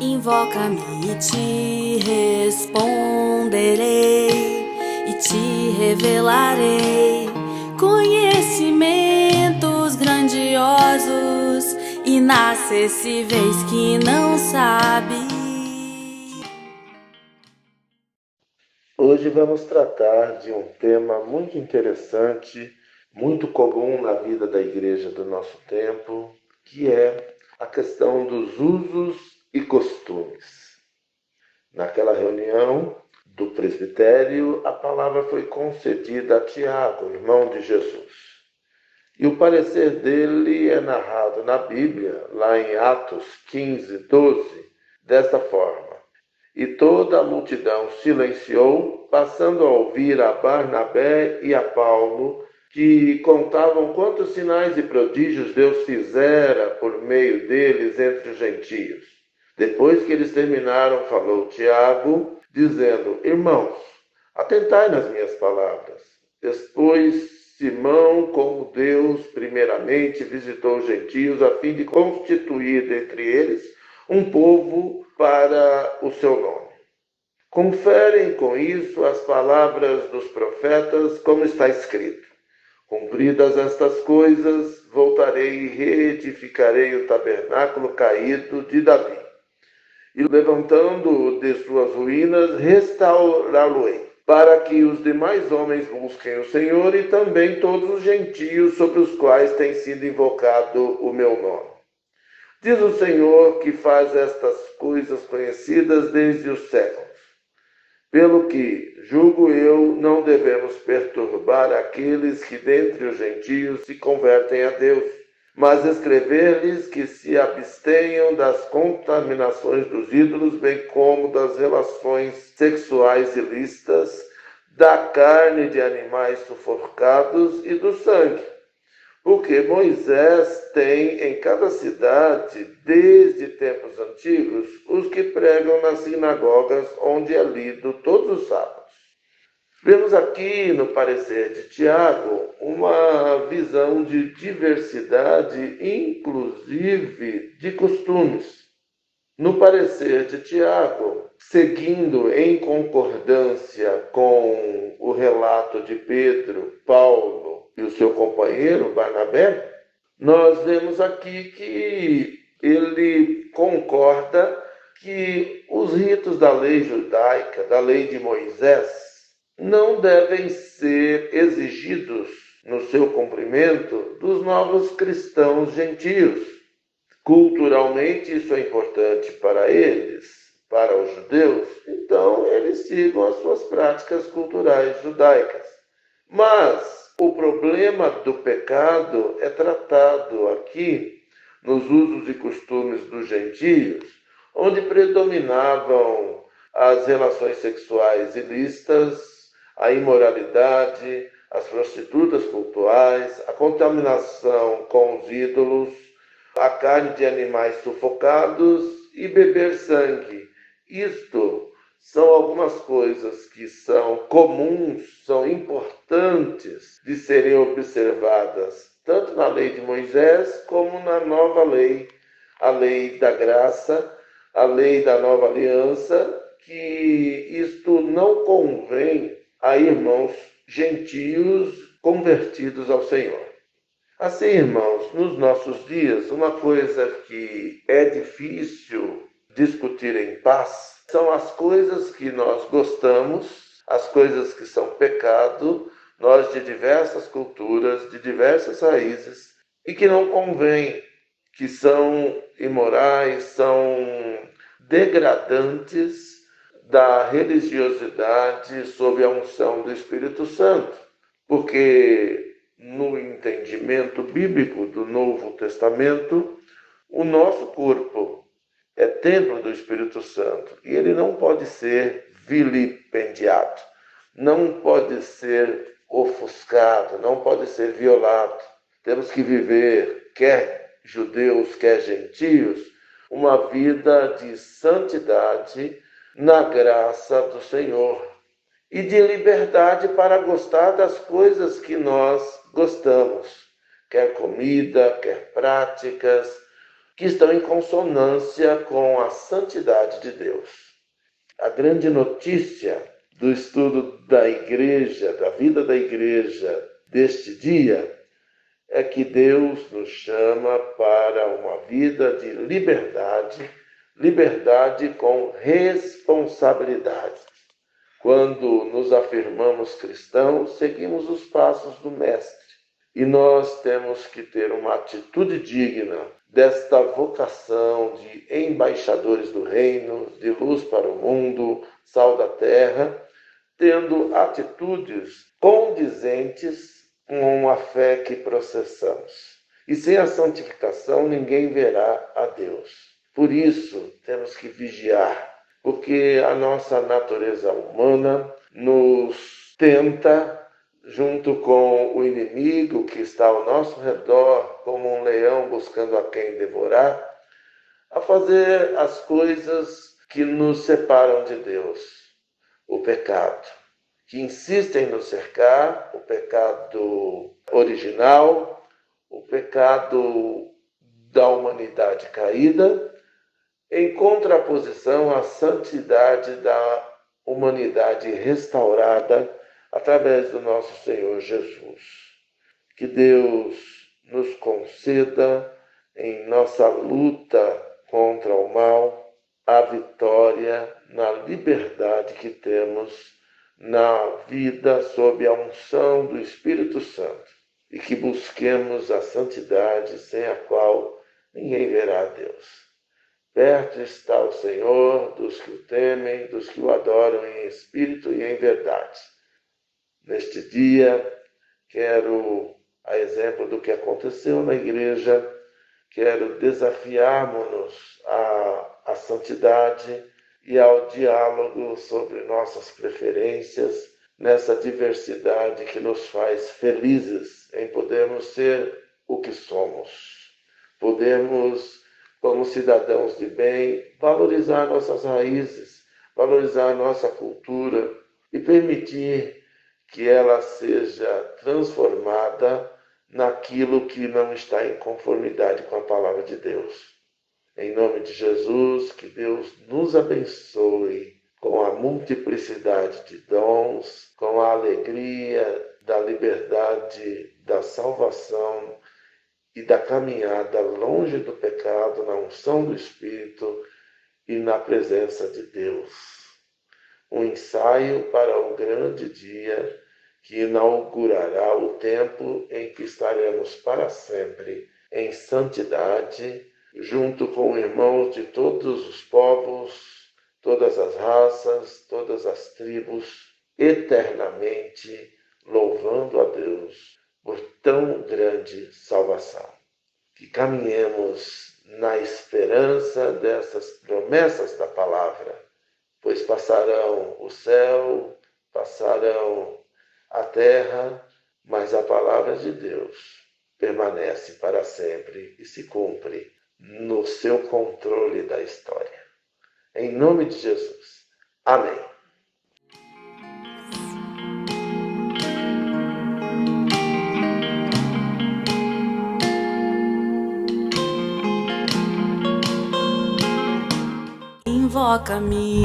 Invoca-me e te responderei, e te revelarei conhecimentos grandiosos, inacessíveis que não sabe. Hoje vamos tratar de um tema muito interessante, muito comum na vida da igreja do nosso tempo, que é a questão dos usos e costumes. Naquela reunião do presbitério, a palavra foi concedida a Tiago, irmão de Jesus. E o parecer dele é narrado na Bíblia, lá em Atos 15:12, desta forma: E toda a multidão silenciou, passando a ouvir a Barnabé e a Paulo, que contavam quantos sinais e prodígios Deus fizera por meio deles entre os gentios. Depois que eles terminaram, falou Tiago, dizendo: Irmãos, atentai nas minhas palavras. Depois Simão, como Deus primeiramente visitou os gentios, a fim de constituir dentre eles um povo para o seu nome. Conferem com isso as palavras dos profetas, como está escrito: Cumpridas estas coisas, voltarei e reedificarei o tabernáculo caído de Davi, e levantando-o de suas ruínas, restaurá-lo-ei, para que os demais homens busquem o Senhor e também todos os gentios sobre os quais tem sido invocado o meu nome. Diz o Senhor que faz estas coisas conhecidas desde os séculos. Pelo que, julgo eu, não devemos perturbar aqueles que dentre os gentios se convertem a Deus, mas escrever-lhes que se abstenham das contaminações dos ídolos, bem como das relações sexuais ilícitas, da carne de animais sufocados e do sangue. Porque Moisés tem em cada cidade, desde tempos antigos, os que pregam nas sinagogas, onde é lido todos os sábados. Vemos aqui no parecer de Tiago uma visão de diversidade, inclusive de costumes. No parecer de Tiago, seguindo em concordância com o relato de Pedro, Paulo e o seu companheiro Barnabé, nós vemos aqui que ele concorda que os ritos da lei judaica, da lei de Moisés, não devem ser exigidos no seu cumprimento dos novos cristãos gentios. Culturalmente, isso é importante para eles, para os judeus, então eles sigam as suas práticas culturais judaicas. Mas o problema do pecado é tratado aqui nos usos e costumes dos gentios, onde predominavam as relações sexuais ilícitas, a imoralidade, as prostitutas cultuais, a contaminação com os ídolos, a carne de animais sufocados e beber sangue. Isto são algumas coisas que são comuns, são importantes de serem observadas, tanto na lei de Moisés como na nova lei, a lei da graça, a lei da nova aliança, que isto não convém a irmãos gentios convertidos ao Senhor. Assim, irmãos, nos nossos dias, uma coisa que é difícil discutir em paz são as coisas que nós gostamos, as coisas que são pecado, nós de diversas culturas, de diversas raízes, e que não convém, que são imorais, são degradantes da religiosidade sob a unção do Espírito Santo, porque no entendimento bíblico do Novo Testamento, o nosso corpo é templo do Espírito Santo e ele não pode ser vilipendiado, não pode ser ofuscado, não pode ser violado. Temos que viver, quer judeus, quer gentios, uma vida de santidade na graça do Senhor e de liberdade para gostar das coisas que nós gostamos, quer comida, quer práticas, que estão em consonância com a santidade de Deus. A grande notícia do estudo da igreja, da vida da igreja deste dia, é que Deus nos chama para uma vida de liberdade, liberdade com responsabilidade. Quando nos afirmamos cristãos, seguimos os passos do Mestre. E nós temos que ter uma atitude digna desta vocação de embaixadores do reino, de luz para o mundo, sal da terra, tendo atitudes condizentes com a fé que processamos. E sem a santificação ninguém verá a Deus. Por isso temos que vigiar, porque a nossa natureza humana nos tenta, junto com o inimigo que está ao nosso redor, como um leão buscando a quem devorar, a fazer as coisas que nos separam de Deus. O pecado, que insiste em nos cercar, o pecado original, o pecado da humanidade caída, em contraposição à santidade da humanidade restaurada através do nosso Senhor Jesus. Que Deus nos conceda, em nossa luta contra o mal, a vitória na liberdade que temos na vida sob a unção do Espírito Santo, e que busquemos a santidade sem a qual ninguém verá a Deus. Perto está o Senhor dos que o temem, dos que o adoram em espírito e em verdade. Neste dia, quero, a exemplo do que aconteceu na igreja, quero desafiarmos-nos à santidade e ao diálogo sobre nossas preferências, nessa diversidade que nos faz felizes em podermos ser o que somos. Podemos, como cidadãos de bem, valorizar nossas raízes, valorizar nossa cultura e permitir que ela seja transformada naquilo que não está em conformidade com a palavra de Deus. Em nome de Jesus, que Deus nos abençoe com a multiplicidade de dons, com a alegria da liberdade, da salvação e da caminhada longe do pecado, na unção do Espírito e na presença de Deus. Um ensaio para um grande dia que inaugurará o tempo em que estaremos para sempre em santidade, junto com irmãos de todos os povos, todas as raças, todas as tribos, eternamente louvando a Deus por tão grande salvação. Que caminhemos na esperança dessas promessas da palavra, pois passarão o céu, passarão a terra, mas a palavra de Deus permanece para sempre e se cumpre no seu controle da história. Em nome de Jesus. Amém. Invoca-me